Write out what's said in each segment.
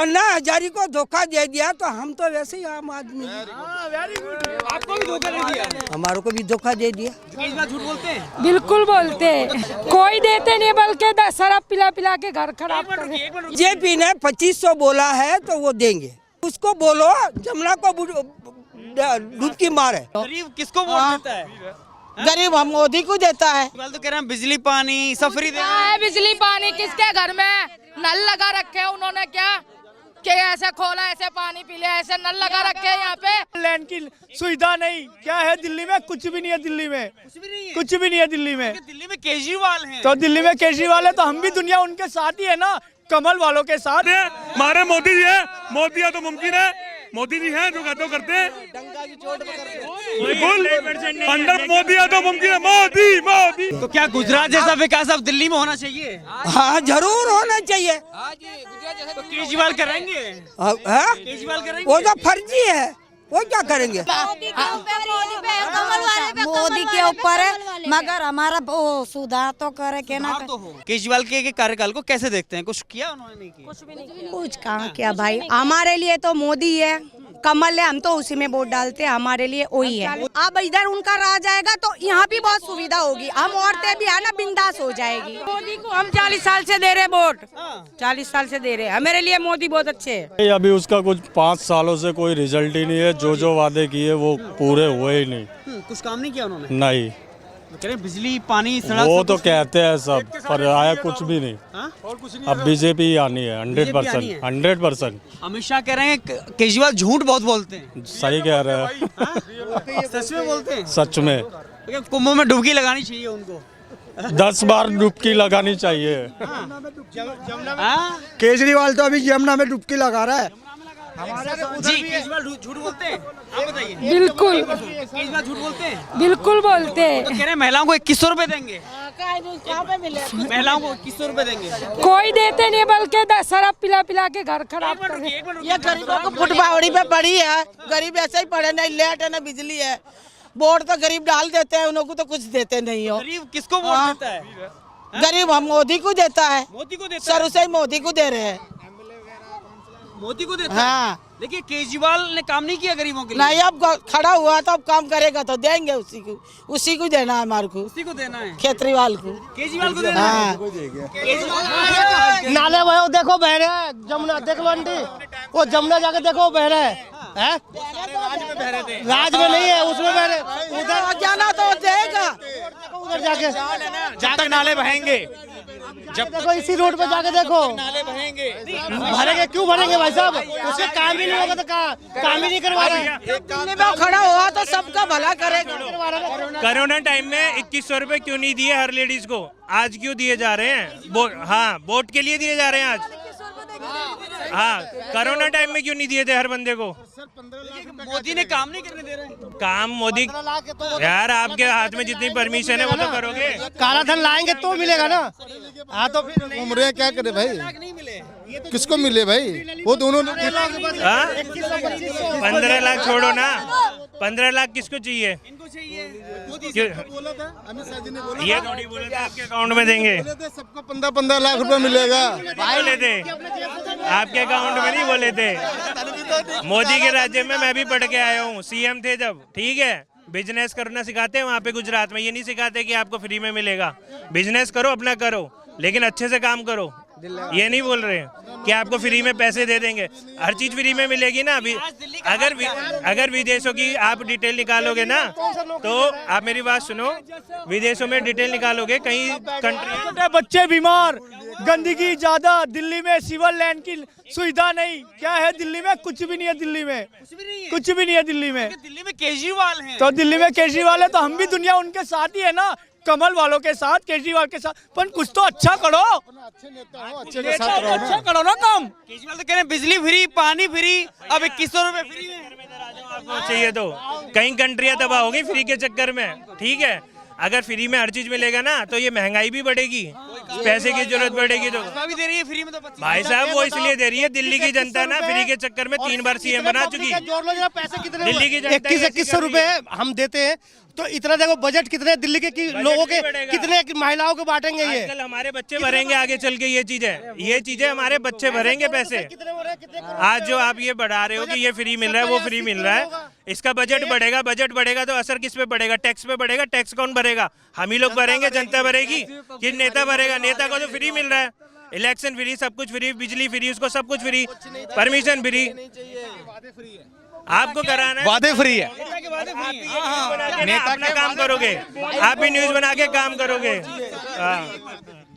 अन्ना हजारी को धोखा दे दिया तो हम तो वैसे ही आम आदमी हैं। आपको भी धोखा दे दिया, हमारे को भी धोखा दे दिया। केजरीवाल झूठ बोलते हैं। बिल्कुल बोलते हैं, कोई देते नहीं बल्कि शराब पिला पिला के घर खराब कर रहे। जेपी ने 2500 बोला है तो वो देंगे। उसको बोलो जमुना को डुबकी मारे। गरीब किसको वोट देता है? गरीब हम मोदी को देता है। तो कह रहे हैं बिजली पानी सफरी दे क्या है बिजली पानी? किसके घर में नल लगा रखे हैं उन्होंने? क्या ऐसे खोला, ऐसे पानी पी लिया, ऐसे नल लगा रखे हैं यहाँ पे। लैंड की सुविधा नहीं, क्या है दिल्ली में? कुछ भी नहीं है दिल्ली में, कुछ भी नहीं है दिल्ली में। दिल्ली में केजरीवाल हैं। तो दिल्ली में केजरीवाल है तो हम भी दुनिया उनके साथ ही है ना, कमल वालों के साथ। हमारे मोदी जी है, मोदी है तो मुमकिन है, मोदी जी हैं जो कहते करते हैं। बिल्कुल 100 मोदी है तो मुमकिन है, मोदी मोदी। तो क्या गुजरात जैसा विकास अब दिल्ली में होना चाहिए? हाँ जरूर होना चाहिए। तो केजरीवाल कराएंगे? केजरीवाल कराएंगे? वो तो फर्जी है, वो क्या करेंगे? मोदी के ऊपर है, मगर हमारा वो सुधार तो करे के ना। केजरीवाल के कार्यकाल को कैसे देखते हैं? कुछ किया उन्होंने? नहीं किया। कुछ कहाँ किया भाई, हमारे लिए तो मोदी है, कमल है, हम तो उसी में वोट डालते हैं, हमारे लिए वही है। अब इधर उनका राज आएगा तो यहाँ भी बहुत सुविधा होगी, हम औरतें भी है ना बिंदास हो जाएगी। मोदी को हम 40 साल से दे रहे वोट, 40 साल से दे रहे हैं। मेरे लिए मोदी बहुत अच्छे है। अभी उसका कुछ 5 सालों से कोई रिजल्ट ही नहीं है, जो वादे किए वो पूरे हुए ही नहीं। कुछ काम नहीं किया उन्होंने? नहीं, कह रहे बिजली पानी सड़क वो तो कहते हैं सब, पर आया कुछ भी नहीं। अब बीजेपी ही आनी है 100%, 100%। अमित शाह कह रहे हैं केजरीवाल झूठ बहुत बोलते हैं। सही कह रहे हैं। सच में बोलते हैं? सच में। कुंभ में डुबकी लगानी चाहिए उनको। 10 बार डुबकी लगानी चाहिए। केजरीवाल तो अभी यमुना में डुबकी लगा रहा है। जी केजरीवाल झूठ बोलते हैं? आप बताइए। बिल्कुल केजरीवाल झूठ बोलते हैं? बिल्कुल बोलते हैं। तो कह रहे हैं महिलाओं को 2100 रुपए देंगे। महिलाओं को 2100 रुपए देंगे। कोई देते नहीं बल्कि शराब पिला पिला के घर खराब कर रहे। ये गरीबों को फुटपावड़ी पे पड़ी है, गरीब ऐसे ही पड़े, नहीं लाइट है ना बिजली है। वोट तो गरीब डाल देते हैं, उनको तो कुछ देते नहीं हो। गरीब किसको वोट देता है? गरीब हम मोदी को देता है, मोदी को देता है। शुरू से ही मोदी को दे रहे हैं। मोदी को देता हाँ। है। देखिए केजरीवाल ने काम नहीं किया गरीबों के लिए। नहीं, अब खड़ा हुआ तो अब काम करेगा तो देंगे उसी को देना है, हमारे को उसी को देना है, केजरीवाल को। केजरीवाल को देना हाँ। है। नाले वो देखो बह रहे हैं, जमुना देख लो आंटी, वो जमुना जाके देखो बह रहे हैं। राज में नहीं है, उसमें बह रहे। उधर जाना तो देगा, उधर जाके जब तक नाले बहेंगे, जब देखो इसी रोड पे जाके देखो नाले बहेंगे। भरेंगे। क्यों भरेंगे भाई साहब? उसके काम ही नहीं होगा तो काम ही नहीं करवा रहे। दिल्ली में खड़ा हुआ तो सबका भला करेगा। कोरोना टाइम में 2100 रुपए क्यों नहीं दिए हर लेडीज को? आज क्यों दिए जा रहे हैं? हाँ, वोट के लिए दिए जा रहे हैं आज। हाँ, कोरोना टाइम में क्यों नहीं दिए थे हर बंदे को? मोदी ने काम नहीं करने दे रहे हैं। काम मोदी यार, आपके हाथ में जितनी परमिशन है वो तो करोगे। काला धन लाएंगे तो मिलेगा ना। हाँ तो फिर घूम रहे हैं, क्या करे भाई? नहीं मिले। किसको मिले भाई? वो दोनों 15 लाख छोड़ो ना, 15 लाख किसको चाहिए? इनको चाहिए। बोला था अमित शाह जी ने, बोला ये थोड़ी बोले थे आपके अकाउंट में देंगे। सबको 15-15 लाख रुपए मिलेगा। बोले थे आपके अकाउंट में, नहीं बोले थे। मोदी के राज्य में मैं भी पढ़ के आया हूँ, सीएम थे जब। ठीक है, बिजनेस करना सिखाते हैं वहाँ पे गुजरात में। ये नहीं सिखाते कि आपको फ्री में मिलेगा। बिजनेस करो, अपना करो, लेकिन अच्छे से काम करो। ये नहीं बोल रहे कि आपको फ्री में पैसे दे देंगे। हर चीज फ्री में मिलेगी ना। अभी अगर विदेशों की आप डिटेल निकालोगे ना, तो आप मेरी बात सुनो, विदेशों में डिटेल निकालोगे, कई कंट्री बच्चे बीमार, गंदगी ज्यादा, दिल्ली में सिविल लाइन की सुविधा नहीं। क्या है दिल्ली में? कुछ भी नहीं है दिल्ली में, कुछ भी नहीं है दिल्ली में। दिल्ली में केजरीवाल हैं। तो दिल्ली में केजरीवाल है तो हम भी दुनिया उनके साथ ही है ना, कमल वालों के साथ, केजरीवाल के साथ। पर कुछ तो अच्छा करो, अच्छे नेता हो, अच्छे के साथ रहो अच्छा ना। करो ना काम। केजरीवाल तो कह रहे हैं बिजली फ्री, पानी फ्री, अब 2100 रुपए फ्री में। आपको चाहिए तो कई कंट्रियां तबाह होगी फ्री के चक्कर में। ठीक है, अगर फ्री में हर चीज मिलेगा ना तो ये महंगाई भी बढ़ेगी, पैसे की जरूरत बढ़ेगी। तो भी दे रही है फ्री में तो भाई साहब वो इसलिए दे रही है, दिल्ली की जनता ना फ्री के चक्कर में 3 बार सीएम बना चुकी। पैसे कितने? दिल्ली की जनता 2100 रुपए हम देते हैं तो इतना देखो बजट कितने दिल्ली के लोगों के बढ़ेगा। कितने महिलाओं को बांटेंगे ये। आजकल हमारे बच्चे भरेंगे आगे चल के ये चीजें हमारे बच्चे भरेंगे पैसे। आज जो आप ये बढ़ा रहे हो कि ये फ्री मिल रहा है वो फ्री मिल रहा है, इसका बजट बढ़ेगा तो असर किस पे पड़ेगा? टैक्स पे पड़ेगा। टैक्स कौन भरेगा? हम ही लोग भरेंगे, जनता भरेगी कि नेता भरेगा? नेता को तो फ्री मिल रहा है, इलेक्शन फ्री, सब कुछ फ्री, बिजली फ्री, उसको सब कुछ फ्री, परमिशन फ्री। आपको कराना है वादे फ्री है। नेता अपना काम करोगे, आप भी न्यूज बना के काम करोगे।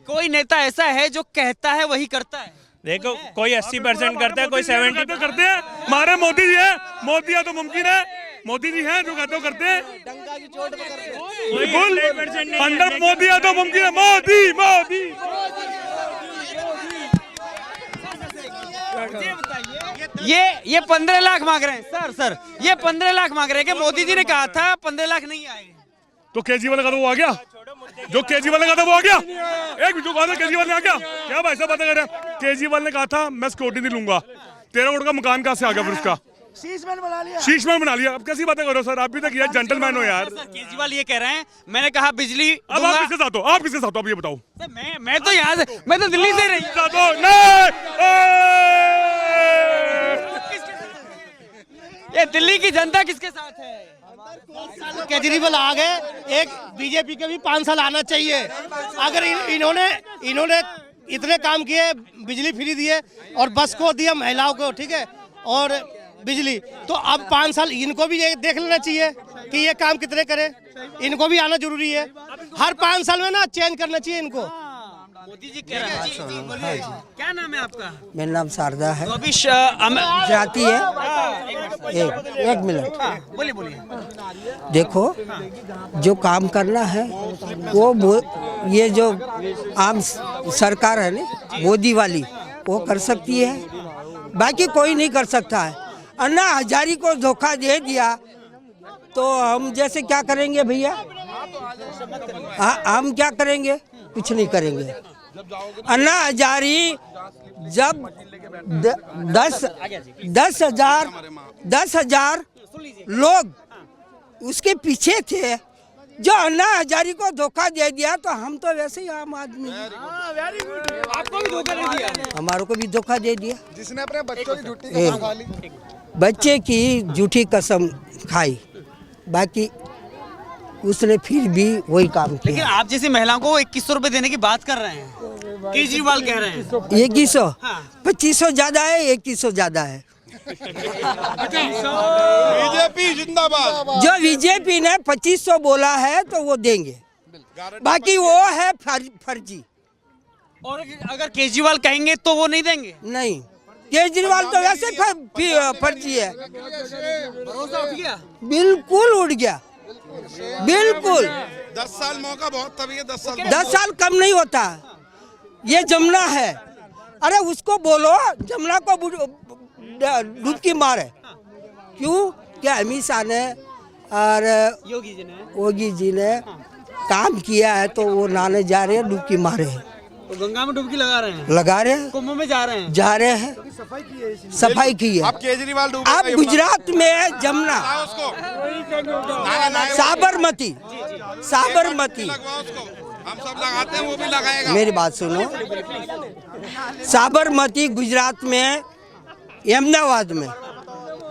कोई नेता ऐसा है जो कहता है वही करता है? देखो, कोई 80% करता है, कोई 70% करते हैं। हमारे मोदी जी है, मोदी है तो मुमकिन है, मोदी जी हैं जो कहते हो करते हैं। बिल्कुल 100 मोदी है तो मुमकिन है। मोदी मोदी ये 15 लाख मांग रहे हैं सर, ये 15 लाख मांग रहे हैं कि मोदी जी ने कहा था 15 लाख नहीं आए। तो केजरीवाल का तो वो आ गया, जो केजरीवाल ने कहा था वो आ गया। एक जो कहा था केजरीवाल ने आ गया, क्या भाई साहब बातें कर रहे हैं? केजरीवाल ने कहा था मैं सिक्योरिटी नहीं लूंगा, 13 करोड़ का मकान कहाँ से आ गया? फिर उसका शीशमहल बना लिया। अब कैसी बातें करो सर, आप भी तक यार जेंटलमैन हो यार। केजरीवाल ये कह रहे हैं मैंने कहा बिजली। अब आप किसके साथ हो? आप किसके साथ हो? आप ये बताओ। मैं तो यहाँ से, मैं तो दिल्ली से रही। ये दिल्ली की जनता किसके साथ है? केजरीवाल आ गए, एक बीजेपी के भी 5 साल आना चाहिए। अगर इन्होंने इतने काम किए, बिजली फ्री दिए और बस को दिया महिलाओं को, ठीक है, और बिजली, तो अब 5 साल इनको भी ये देख लेना चाहिए कि ये काम कितने करे। इनको भी आना जरूरी है, हर 5 साल में ना चेंज करना चाहिए इनको। मोदी जी कह रहे हैं। क्या नाम है आपका? मेरा नाम शारदा है। तो अभी जाती है। एक मिनट, बोलिए। देखो, जो काम करना है वो ये जो आम सरकार है ना मोदी वाली, वो कर सकती है, बाकी कोई नहीं कर सकता है। अन्ना हजारी को धोखा दे दिया तो हम जैसे क्या करेंगे भैया? हम क्या करेंगे? कुछ नहीं करेंगे। अन्ना हजारी जब 10,000 लोग उसके पीछे थे, जो अन्ना हजारी को धोखा दे दिया, तो हम तो वैसे ही आम आदमी, आपको भी धोखा दे दिया। हमारे को भी धोखा दे दिया। जिसने अपने बच्चों की झूठी कसम खा ली, बच्चे की झूठी कसम खाई, बाकी उसने फिर भी वही काम किया। लेकिन आप जैसी महिलाओं को 2100 रुपए देने की बात कर रहे हैं, केजरीवाल कह रहे हैं 2100, 2500 ज्यादा है, 2100 ज्यादा है। बीजेपी जिंदाबाद। जो बीजेपी ने 2500 बोला है तो वो देंगे, बाकी वो है फर्जी। और अगर केजरीवाल कहेंगे तो वो नहीं देंगे? नहीं, केजरीवाल तो वैसे फर्जी है। भरोसा उठ गया? बिल्कुल उड़ गया, बिल्कुल। 10 साल मौका बहुत, तभी 10 साल कम नहीं होता। ये जमुना है, अरे उसको बोलो जमुना को डुबकी मारे। क्यों? क्या अमित शाह ने और योगी जी ने काम किया है, तो वो नहाने जा रहे हैं, डुबकी मारे हैं। तो गंगा में डुबकी लगा रहे हैं, कुंभ में जा रहे हैं, सफाई की है। अब केजरीवाल अब गुजरात में जमुना, साबरमती, हम सब लगाते हैं, वो भी लगाएगा। मेरी बात सुनो, साबरमती गुजरात में, अहमदाबाद में,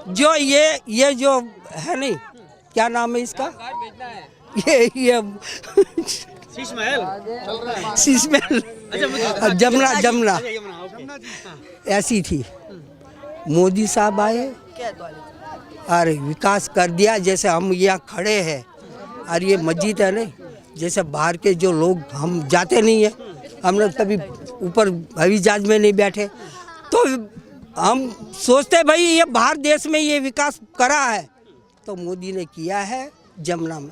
जो ये जो है नहीं, क्या नाम है इसका? ये शीशमहल, जमुना ऐसी थी। मोदी साहब आए और विकास कर दिया। जैसे हम यहाँ खड़े हैं और ये मस्जिद है नहीं, जैसे बाहर के जो लोग, हम जाते नहीं है, हम लोग कभी ऊपर हवाई जहाज में नहीं बैठे, तो हम सोचते भाई ये बाहर देश में ये विकास करा है, तो मोदी ने किया है जमुना में,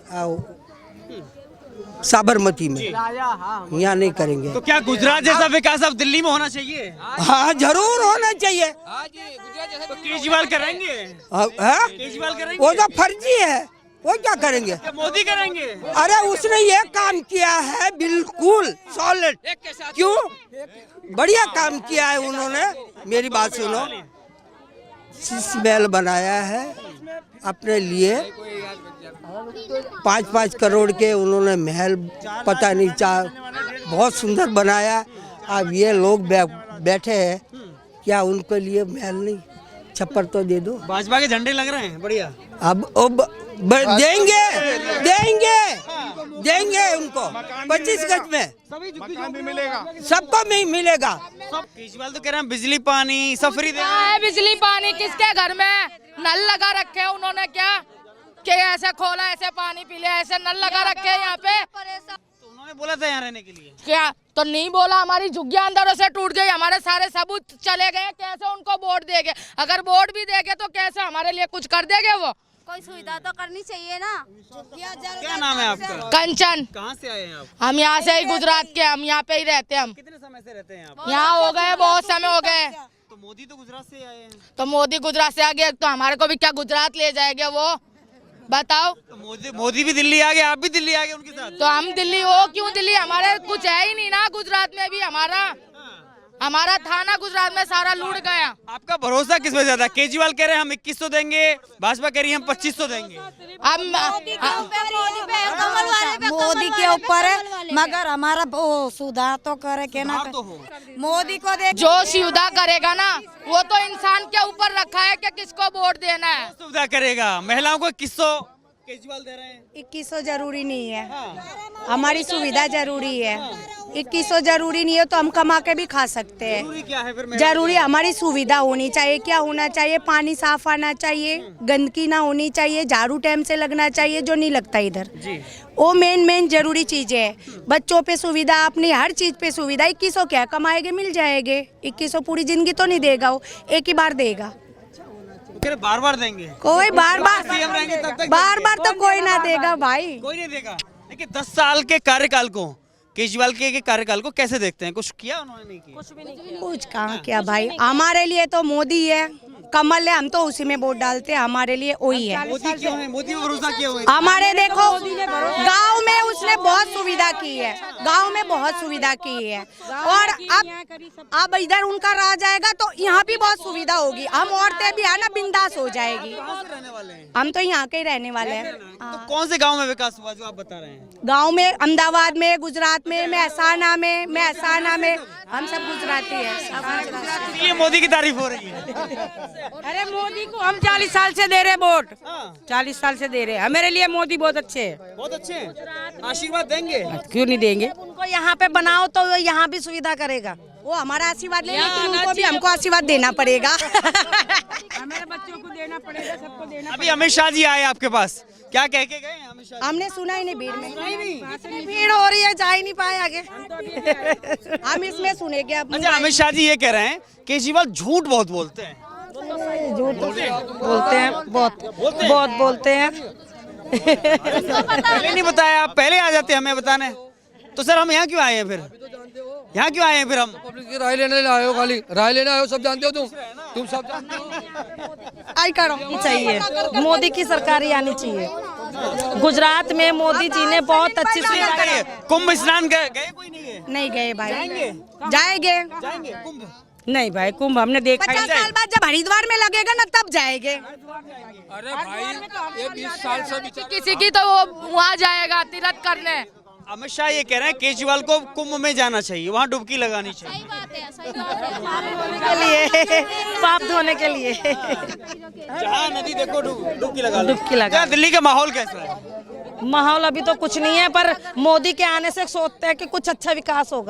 साबरमती में, यहाँ नहीं करेंगे। तो क्या गुजरात जैसा विकास अब दिल्ली में होना चाहिए? हाँ, जरूर होना चाहिए। तो केजरीवाल करेंगे? केजरीवाल करेंगे? वो तो फर्जी है, वो क्या करेंगे? मोदी करेंगे? अरे उसने ये काम किया है बिल्कुल सॉलिड। क्यों? बढ़िया काम किया है उन्होंने। मेरी बात सुनो, शीश महल बनाया है अपने लिए। 5-5 करोड़ के उन्होंने महल पता नहीं बहुत सुंदर बनाया। अब ये लोग बैठे हैं, क्या उनके लिए महल नहीं, छप्पर तो दे दो। भाजपा के झंडे लग रहे हैं, बढ़िया। अब देंगे उनको 25 गज में मकान भी मिलेगा, सबको मिलेगा। केजरीवाल तो कह रहे हैं बिजली पानी सब फ्री दे रहे क्या है बिजली पानी? किसके घर में नल लगा रखे हैं उन्होंने? क्या कि ऐसे खोला, ऐसे पानी पी लिया, ऐसे नल लगा रखे हैं यहाँ पे। तो उन्होंने बोला था यहाँ रहने के लिए। क्या तो नहीं बोला? हमारी झुग्गियां अंदरों से टूट गई, हमारे सारे सबूत चले गए। कैसे उनको वोट देंगे? अगर वोट भी देंगे तो कैसे हमारे लिए कुछ कर देंगे? वो कोई सुविधा तो करनी चाहिए ना। क्या नाम है आपका? कंचन। कहाँ से आए हैं आप? हम यहाँ से ही गुजरात के, हम यहाँ पे ही रहते हैं। हम कितने समय से रहते हैं आप? यहाँ हो गए, बहुत समय हो गए। तो मोदी तो गुजरात से आए हैं। तो मोदी गुजरात से आ गया तो हमारे को भी क्या गुजरात ले जाएंगे वो? बताओ। तो मोदी भी दिल्ली आ गए, आप भी दिल्ली आ गए उनके साथ। तो हम दिल्ली हो क्यों? दिल्ली हमारे कुछ है ही नहीं ना। गुजरात में भी हमारा थाना गुजरात में सारा लूट गया। आपका भरोसा किस पे ज्यादा? केजरीवाल कह रहे हैं हम 2100 देंगे, भाजपा कह रही है हम 2500 देंगे। मोदी के ऊपर है, मगर हमारा वो सुधार तो करे के ना। मोदी को देख, जो सुविधा करेगा ना वो तो इंसान के ऊपर रखा है कि किसको वोट देना है। सुविधा करेगा। महिलाओं को 2100 केजरीवाल दे रहे हैं। 2100 जरूरी नहीं है, हमारी सुविधा जरूरी है। 2100 जरूरी नहीं है तो हम कमा के भी खा सकते हैं। जरूरी क्या है फिर? जरूरी हमारी सुविधा होनी चाहिए। क्या होना चाहिए? पानी साफ आना चाहिए, गंदगी ना होनी चाहिए, झाड़ू टाइम से लगना चाहिए, जो नहीं लगता इधर। वो मेन जरूरी चीजें है। बच्चों पे सुविधा, अपनी हर चीज पे सुविधा। 2100 क्या कमाएंगे, मिल जाएंगे। 2100 पूरी जिंदगी तो नहीं देगा, वो एक ही बार देगा। बार देंगे? कोई बार सीएम रहेंगे तब तक बार तो कोई ना देगा भाई, कोई नहीं देगा। लेकिन 10 साल के कार्यकाल को, केजरीवाल के कार्यकाल को कैसे देखते हैं? कुछ किया उन्होंने? नहीं किया। कुछ कहाँ किया भाई। हमारे लिए तो मोदी है, कमल है, हम तो उसी में वोट डालते हैं। हमारे लिए वही है। मोदी क्यों है? मोदी पे भरोसा किया हुआ है। हमारे देखो गांव में उसने बहुत सुविधा की है, गांव में बहुत सुविधा की है। और अब इधर उनका राज आएगा तो यहाँ भी बहुत सुविधा होगी। हम औरतें भी है ना, बिंदास हो जाएगी। हम तो यहाँ के ही रहने वाले हैं। तो कौन से गाँव में विकास हुआ जो आप बता रहे हैं? गांव में, अहमदाबाद में, गुजरात में, महसाना में, हम सब गुजराती है। ये मोदी की तारीफ हो रही है। अरे मोदी को हम 40 साल से दे रहे वोट, 40 साल से दे रहे हैं। मेरे लिए मोदी बहुत अच्छे हैं। बहुत अच्छे हैं। आशीर्वाद देंगे? क्यों नहीं देंगे? उनको यहाँ पे बनाओ तो यहाँ भी सुविधा करेगा। वो हमारा आशीर्वाद ले, लेकिन उनको भी हमको आशीर्वाद देना पड़ेगा। हमारे बच्चों को देना पड़ेगा, सबको देना। अभी अमित शाह जी आए आपके पास, क्या कह के गए अमित शाह? हमने सुना ही नहीं, भीड़ में भीड़ हो रही है, जा ही नहीं पाए आगे। हम इसमें सुनेंगे। अच्छा, अमित शाह जी ये कह रहे हैं केजरीवाल झूठ बहुत बोलते हैं। झूठ बोलते हैं, बहुत बोलते हैं। पहले नहीं बताया, आप पहले आ जाते हमें बताने। तो सर हम यहाँ क्यों आए हैं फिर? यहाँ क्यों आए हैं फिर? हम पब्लिक की राय लेने आए हो, खाली राय लेने आए हो। सब जानते हो तुम सब जानते हो। आई करो चाहिए, मोदी की सरकार ही आनी चाहिए। गुजरात में मोदी जी ने बहुत अच्छी सुविधा। कुंभ स्नान गए कोई नहीं गए? नहीं गए भाई। जाएंगे कुंभ नहीं भाई, कुंभ हमने देखा। 50 साल बाद जब हरिद्वार में लगेगा ना तब जाएंगे। अरे भाई ये 20 साल से किसी की तो वो वहाँ जाएगा तीर्थ करने। अमित शाह ये कह रहे हैं केजरीवाल को कुंभ में जाना चाहिए, वहाँ डुबकी लगानी चाहिए। पाप धोने के लिए। जहाँ नदी देखो डुबकी लगा। दिल्ली का माहौल कैसा है? माहौल अभी तो कुछ नहीं है, पर मोदी के आने से सोचते हैं कि कुछ अच्छा विकास होगा।